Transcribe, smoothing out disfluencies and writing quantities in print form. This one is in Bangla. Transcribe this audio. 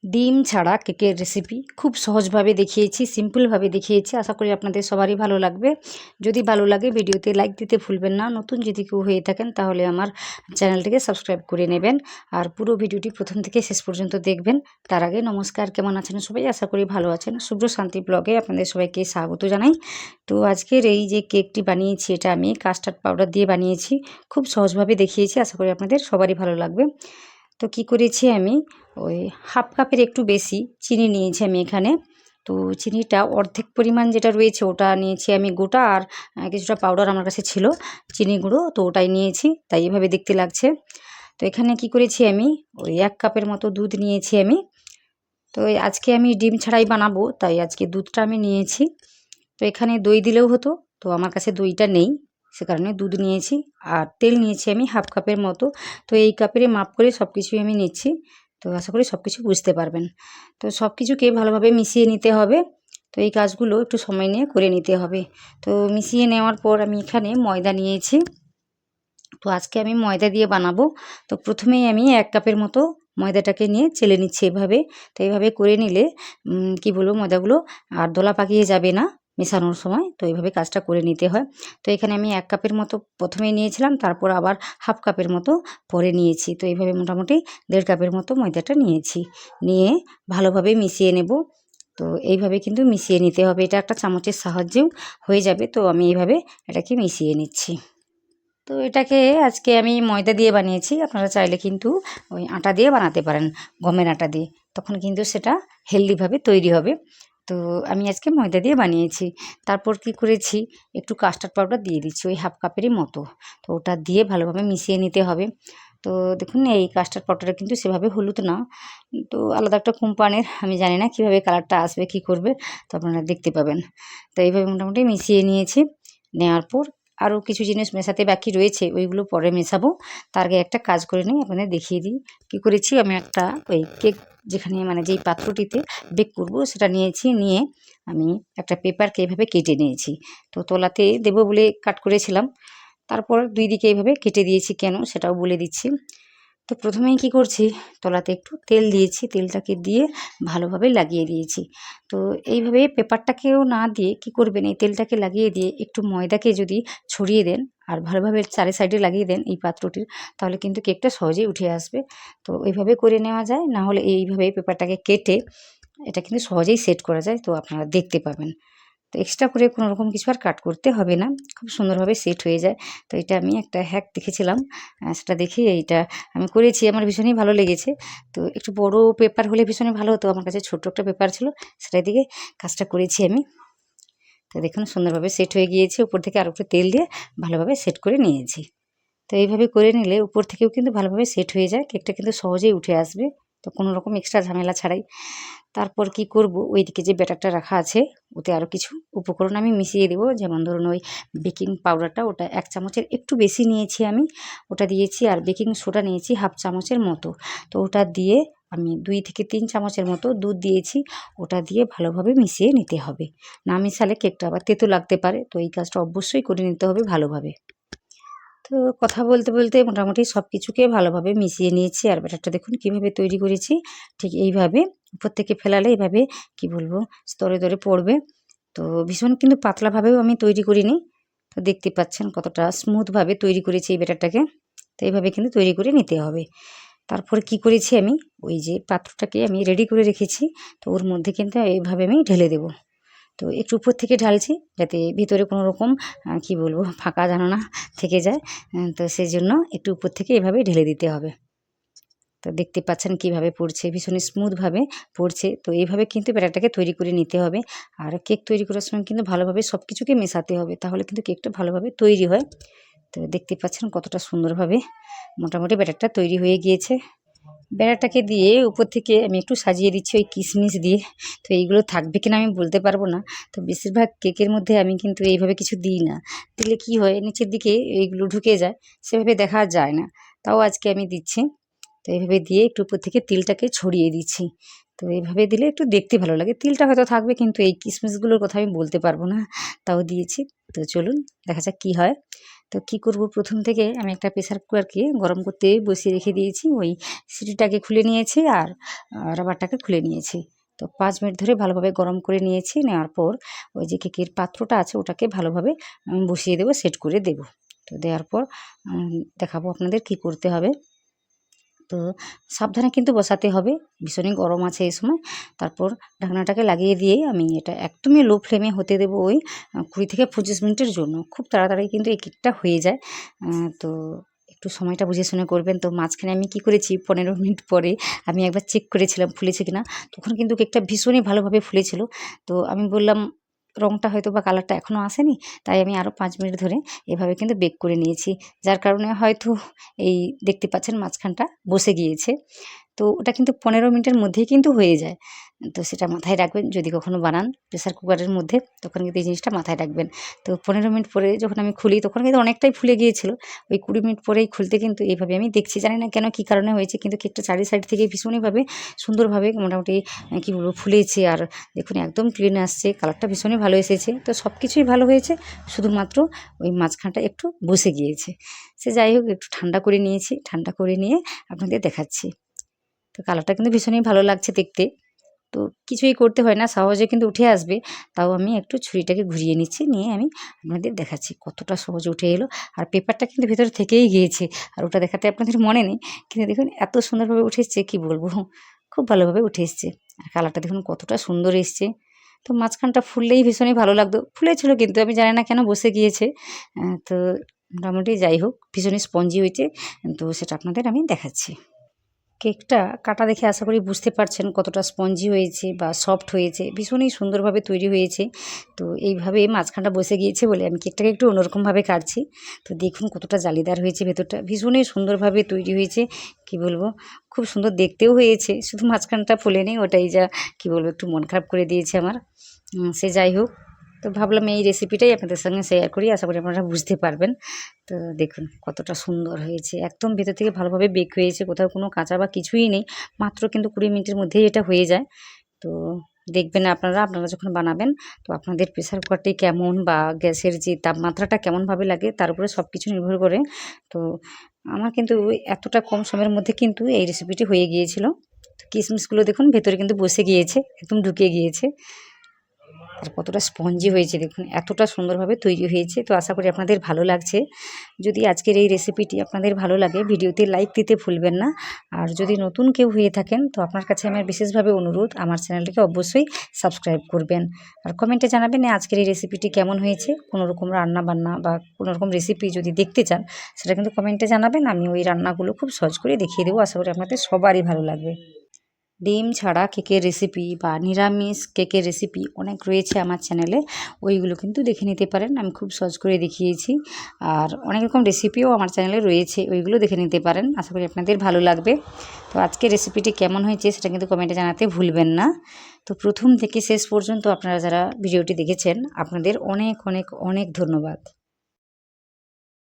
ডিম ছাড়া কেকের রেসিপি খুব সহজভাবে দেখিয়েছি, সিম্পলভাবে দেখিয়েছি। আশা করি আপনাদের সবারই ভালো লাগবে। যদি ভালো লাগে ভিডিওতে লাইক দিতে ভুলবেন না। নতুন যদি কেউ হয়ে থাকেন তাহলে আমার চ্যানেলটিকে সাবস্ক্রাইব করে নেবেন আর পুরো ভিডিওটি প্রথম থেকে শেষ পর্যন্ত দেখবেন। তার আগে নমস্কার, কেমন আছেন সবাই? আশা করি ভালো আছেন। শুভ্র শান্তি ব্লগে আপনাদের সবাইকে স্বাগত জানাই। তো আজকের এই যে কেকটি বানিয়েছি, এটা আমি কাস্টার্ড পাউডার দিয়ে বানিয়েছি। খুব সহজভাবে দেখিয়েছি, আশা করি আপনাদের সবারই ভালো লাগবে। তো কি করেছি আমি, ওই হাফ কাপের একটু বেশি চিনি নিয়েছি আমি এখানে। তো চিনিটা অর্ধেক পরিমাণ যেটা রয়েছে ওটা নিয়েছি আমি গোটা, আর কিছুটা পাউডার আমার কাছে ছিল চিনি গুঁড়ো, তো ওটাই নিয়েছি, তাই এভাবে দেখতে লাগছে। তো এখানে কি করেছি আমি, ওই 1 কাপের মতো দুধ নিয়েছি আমি। তো আজকে আমি ডিম ছাড়াই বানাবো, তাই আজকে দুধটা আমি নিয়েছি। তো এখানে দই দিলেও হতো, তো আমার কাছে দইটা নেই, সে কারণে দুধ নিয়েছি। আর তেল নিয়েছি আমি হাফ কাপের মতো। তো এই কাপেরই মাপ করে সব কিছুই আমি নিচ্ছি। তো আশা করি সব কিছু বুঝতে পারবেন। তো সব কিছুকে ভালোভাবে মিশিয়ে নিতে হবে। তো এই কাজগুলো একটু সময় নিয়ে করে নিতে হবে। তো মিশিয়ে নেওয়ার পর আমি এখানে ময়দা নিয়েছি। তো আজকে আমি ময়দা দিয়ে বানাবো। তো প্রথমেই আমি 1 কাপের মতো ময়দাটাকে নিয়ে চেলে নিচ্ছি এভাবে। তো এইভাবে করে নিলে কি বলবো, ময়দাগুলো আর দলা পাকিয়ে যাবে না মেশানোর সময়। তো এইভাবে কাজটা করে নিতে হয়। তো এখানে আমি 1 কাপের মতো প্রথমেই নিয়েছিলাম, তারপর আবার হাফ কাপের মতো পরে নিয়েছি। তো এইভাবে মোটামুটি 1.5 কাপের মতো ময়দাটা নিয়েছি। নিয়ে ভালোভাবে মিশিয়ে নেব। তো এইভাবে কিন্তু মিশিয়ে নিতে হবে, এটা একটা চামচের সাহায্যেও হয়ে যাবে। তো আমি এইভাবে এটাকে মিশিয়ে নিচ্ছি। তো এটাকে আজকে আমি ময়দা দিয়ে বানিয়েছি, আপনারা চাইলে কিন্তু ওই আটা দিয়ে বানাতে পারেন, গমের আটা দিয়ে, তখন কিন্তু সেটা হেলদিভাবে তৈরি হবে। তো আমি আজকে ময়দা দিয়ে বানিয়েছি। তারপর কি করেছি, একটু কাস্টার্ড পাউডার দিয়ে দিচ্ছি ওই হাফ কাপেরই মতো। তো ওটা দিয়ে ভালোভাবে মিশিয়ে নিতে হবে। তো দেখুন এই কাস্টার্ড পাউডারটা কিন্তু সেভাবে হলুদ না, তো আলাদা একটা কোম্পানির, আমি জানি না কীভাবে কালারটা আসবে কী করবে, তো আপনারা দেখতে পাবেন। তো এইভাবে মোটামুটি মিশিয়ে নিয়েছি। নেওয়ার পর আরও কিছু জিনিস মেশাতে বাকি রয়েছে, ওইগুলো পরে মেশাবো। তার আগে একটা কাজ করে নিই, আপনাদের দেখিয়ে দিই কী করেছি। আমি একটা ওই কেক যেখানে মানে যেই পাত্রটিতে বেক করবো সেটা নিয়েছি, নিয়ে আমি একটা পেপারকে এইভাবে কেটে নিয়েছি। তো তলাতে দেবো বলে কাট করেছিলাম, তারপর 2 দিকে এইভাবে কেটে দিয়েছি, কেন সেটাও বলে দিচ্ছি। তো প্রথমেই কি করছি, তলাতে একটু তেল দিয়েছি, তেলটাকে দিয়ে ভালোভাবে লাগিয়ে দিয়েছি। তো এইভাবে পেপারটাকেও না দিয়ে কি করবেন, এই তেলটাকে লাগিয়ে দিয়ে একটু ময়দাকে যদি ছড়িয়ে দেন আর ভালোভাবে চারি সাইডে লাগিয়ে দেন এই পাত্রটির, তাহলে কিন্তু কেকটা সহজেই উঠে আসবে। তো এইভাবে করে নেওয়া যায়, না হলে এইভাবে পেপারটাকে কেটে এটা কিন্তু সহজেই সেট করা যায়, তো আপনারা দেখতে পাবেন। তো এক্সট্রা করে কোনো রকম কিছু আর কাট করতে হবে না, খুব সুন্দরভাবে সেট হয়ে যায়। তো এটা আমি একটা হ্যাক দেখেছিলাম, সেটা দেখে এইটা আমি করেছি, আমার ভীষণই ভালো লেগেছে। তো একটু বড় পেপার হলে ভীষণই ভালো হতো, আমার কাছে ছোট্ট একটা পেপার ছিল, সেটা দিয়ে কাজটা করেছি আমি। তো দেখুন সুন্দরভাবে সেট হয়ে গিয়েছে, উপর থেকে আর একটু তেল দিয়ে ভালোভাবে সেট করে নিয়েছি। তো এইভাবে করে নিলে উপর থেকেও কিন্তু ভালোভাবে সেট হয়ে যায়, কেকটা কিন্তু সহজেই উঠে আসবে, তো কোনো রকম এক্সট্রা ঝামেলা ছাড়াই। তারপর কি করব, ওইদিকে যে ব্যাটারটা রাখা আছে ওতে আরও কিছু উপকরণ আমি মিশিয়ে দেবো। যেমন ধরুন ওই বেকিং পাউডারটা, ওটা 1 চামচের একটু বেশি নিয়েছি আমি, ওটা দিয়েছি। আর বেকিং সোডা নিয়েছি হাফ চামচের মতো। তো ওটা দিয়ে আমি 2 থেকে 3 চামচের মতো দুধ দিয়েছি, ওটা দিয়ে ভালোভাবে মিশিয়ে নিতে হবে। না মিশালে কেকটা আবার তেতো লাগতে পারে, তো এই কাজটা অবশ্যই করে নিতে হবে ভালোভাবে। তো কথা বলতে বলতে মোটামুটি সব কিছুকে ভালোভাবে মিশিয়ে নিয়েছি। আর ব্যাটারটা দেখুন কীভাবে তৈরি করেছি, ঠিক এইভাবে উপর থেকে ফেলালে এইভাবে কি বলবো স্তরে স্তরে পড়বে। তো ভীষণ কিন্তু পাতলাভাবেও আমি তৈরি করিনি, তো দেখতে পাচ্ছেন কতটা স্মুথভাবে তৈরি করেছি এই ব্যাটারটাকে। তো এইভাবে কিন্তু তৈরি করে নিতে হবে। তারপরে কি করেছি আমি, ওই যে পাত্রটাকে আমি রেডি করে রেখেছি, তো ওর মধ্যে কিন্তু এইভাবে আমি ঢেলে দেবো। তো একটু উপর থেকে ঢালছি যাতে ভিতরে কোনো রকম কি বলবো ফাঁকা যেন না থেকে যায়। তো সেজন্য একটু উপর থেকে এভাবে ঢেলে দিতে হবে। তো দেখতে পাচ্ছেন কিভাবে পড়ছে, ভীষণ স্মুথভাবে পড়ছে। তো এইভাবে কিন্তু ব্যাটারটাকে তৈরি করে নিতে হবে। আর কেক তৈরি করার সময় কিন্তু ভালোভাবে সব কিছুকে মেশাতে হবে, তাহলে কিন্তু কেকটা ভালোভাবে তৈরি হয়। তো দেখতে পাচ্ছেন কতটা সুন্দরভাবে মোটামুটি ব্যাটারটা তৈরি হয়ে গিয়েছে। ব্যাটারটাকে দিয়ে উপর থেকে আমি একটু সাজিয়ে দিচ্ছি ওই কিশমিশ দিয়ে। তো এইগুলো থাকবে কিনা আমি বলতে পারবো না। তো বেশিরভাগ কেকের মধ্যে আমি কিন্তু এইভাবে কিছু দিই না। দিলে কি হয়, নিচের দিকে এইগুলো ঢুকে যায়, সেভাবে দেখা যায় না। তাও আজকে আমি দিচ্ছি। তো এইভাবে দিয়ে একটু উপর থেকে তিলটাকে ছড়িয়ে দিচ্ছি। তো এইভাবে দিলে একটু দেখতে ভালো লাগে। তিলটা হয়তো থাকবে, কিন্তু এই কিশমিশগুলোর কথা আমি বলতে পারবো না, তাও দিয়েছি। তো চলুন দেখা যাক কী হয়। তো কি করব, প্রথম থেকে আমি একটা প্রেসার কুকারকে গরম করতে বসিয়ে রেখে দিয়েছি, ওই সিটিটাকে খুলে নিয়েছি আর রাবারটাকে খুলে নিয়েছি। তো 5 মিনিট ধরে ভালোভাবে গরম করে নিয়েছি, নেওয়ার পর ওই যে কেকের পাত্রটা আছে ওটাকে ভালোভাবে বসিয়ে দেবো, সেট করে দেব। তো দেওয়ার পর দেখাবো আপনাদের কি করতে হবে। তো সাবধানে কিন্তু বসাতে হবে, ভীষণই গরম আছে এই সময়। তারপর ঢাকনাটাকে লাগিয়ে দিয়ে আমি এটা একদমই লো ফ্লেমে হতে দেবো ওই 20 থেকে 25 মিনিটের জন্য। খুব তাড়াতাড়ি কিন্তু এই কেকটা হয়ে যায়। তো একটু সময়টা বুঝে শুনে করবেন। তো মাঝখানে আমি কি করেছি, 15 মিনিট পরে আমি একবার চেক করেছিলাম ফুলেছে কিনা। তখন কিন্তু কেকটা ভীষণই ভালোভাবে ফুলেছিল। তো আমি বললাম রংটা হয়তো বা কালারটা এখনও আসেনি, তাই আমি আরও 5 মিনিট ধরে এভাবে কিন্তু বেক করে নিয়েছি। যার কারণে হয়তো এই দেখতে পাচ্ছেন মাঝখানটা বসে গিয়েছে। তো ওটা কিন্তু 15 মিনিটের মধ্যেই কিন্তু হয়ে যায়। তো সেটা মাথায় রাখবেন, যদি কখনো বানান প্রেসার কুকারের মধ্যে, তখন কিন্তু এই জিনিসটা মাথায় রাখবেন। তো 15 মিনিট পরে যখন আমি খুলি তখন কিন্তু অনেকটাই ফুলে গিয়েছিল। ওই 20 মিনিট পরেই খুলতে কিন্তু এইভাবে আমি দেখছি, জানি না কেন, কী কারণে হয়েছে, কিন্তু কেকটা চারি সাইড থেকে ভীষণইভাবে সুন্দরভাবে মোটামুটি কী বলবো ফুলেছে। আর দেখুন একদম ক্লিন আসছে, কালারটা ভীষণই ভালো এসেছে। তো সব কিছুই ভালো হয়েছে, শুধুমাত্র ওই মাঝখানটা একটু বসে গিয়েছে। সে যাই হোক, একটু ঠান্ডা করে নিয়েছি, ঠান্ডা করে নিয়ে আপনাদের দেখাচ্ছি। তো কালারটা কিন্তু ভীষণই ভালো লাগছে দেখতে। তো কিছুই করতে হয় না, সহজে কিন্তু উঠে আসবে। তাও আমি একটু ছুরিটাকে ঘুরিয়ে নিচ্ছি, নিয়ে আমি আপনাদের দেখাচ্ছি কতটা সহজে উঠে এলো। আর পেপারটা কিন্তু ভেতরে থেকেই গিয়েছে, আর ওটা দেখাতে আপনাদের মনে নেই, কিন্তু দেখুন এত সুন্দরভাবে উঠে এসছে, কী বলবো, খুব ভালোভাবে উঠে এসছে। আর কালারটা দেখুন কতটা সুন্দর এসছে। তো মাঝখানটা ফুললেই ভীষণই ভালো লাগতো, ফুলেছিল কিন্তু আমি জানি না কেন বসে গিয়েছে। তো মোটামুটি যাই হোক ভীষণই স্পঞ্জি হয়েছে। তো সেটা আপনাদের আমি দেখাচ্ছি। কেকটা কাটা দেখে আশা করি বুঝতে পারছেন কতটা স্পঞ্জি হয়েছে বা সফট হয়েছে, ভীষণই সুন্দরভাবে তৈরি হয়েছে। তো এইভাবে মাঝখানটা বসে গিয়েছে বলে আমি কেকটাকে একটু অন্যরকমভাবে কাটছি। তো দেখুন কতটা জালিদার হয়েছে, ভেতরটা ভীষণই সুন্দরভাবে তৈরি হয়েছে। কি বলবো, খুব সুন্দর দেখতেও হয়েছে, শুধু মাঝখানটা ফোলেনি, ওটাই যা কি বলবো একটু মন খারাপ করে দিয়েছে আমার। সে যাই হোক, তো ভাবলাম এই রেসিপিটাই আপনাদের সঙ্গে শেয়ার করি, আশা করি আপনারা বুঝতে পারবেন। তো দেখুন কতটা সুন্দর হয়েছে, একদম ভেতর থেকে ভালোভাবে বেক হয়েছে, কোথাও কোনো কাঁচা বা কিছুই নেই। মাত্র কিন্তু 20 মিনিটের মধ্যেই এটা হয়ে যায়। তো দেখবেন আপনারা যখন বানাবেন, তো আপনাদের প্রেসার কুকারটি কেমন বা গ্যাসের যে তাপমাত্রাটা কেমনভাবে লাগে তার উপরে সব কিছু নির্ভর করে। তো আমার কিন্তু এতটা কম সময়ের মধ্যে কিন্তু এই রেসিপিটি হয়ে গিয়েছিল। তো কিশমিশগুলো দেখুন ভেতরে কিন্তু বসে গিয়েছে, একদম ঢুকে গিয়েছে। আর কতটা স্পঞ্জি হয়েছে দেখুন, এতটা সুন্দরভাবে তৈরি হয়েছে। তো আশা করি আপনাদের ভালো লাগছে। যদি আজকের এই রেসিপিটি আপনাদের ভালো লাগে, ভিডিওতে লাইক দিতে ভুলবেন না। আর যদি নতুন কেউ হয়ে থাকেন, তো আপনার কাছে আমার বিশেষভাবে অনুরোধ, আমার চ্যানেলটিকে অবশ্যই সাবস্ক্রাইব করবেন। আর কমেন্টে জানাবেন আজকের এই রেসিপিটি কেমন হয়েছে। কোনো রকম রান্না বান্না বা কোনো রকম রেসিপি যদি দেখতে চান, সেটা কিন্তু কমেন্টে জানাবেন। আমি ওই রান্নাগুলো খুব সহজ করে দেখিয়ে দেবো, আশা করি আপনাদের সবারই ভালো লাগবে। ডিম ছাড়া কেকের রেসিপি বা নিরামিষ কেকের রেসিপি অনেক রয়েছে আমার চ্যানেলে, ওইগুলো কিন্তু দেখে নিতে পারেন, আমি খুব সহজ করে দেখিয়েছি। আর অনেক রকম রেসিপিও আমার চ্যানেলে রয়েছে, ওইগুলো দেখে নিতে পারেন, আশা করি আপনাদের ভালো লাগবে। তো আজকের রেসিপিটি কেমন হয়েছে সেটা কিন্তু কমেন্টে জানাতে ভুলবেন না। তো প্রথম থেকে শেষ পর্যন্ত আপনারা যারা ভিডিওটি দেখেছেন, আপনাদের অনেক অনেক অনেক ধন্যবাদ।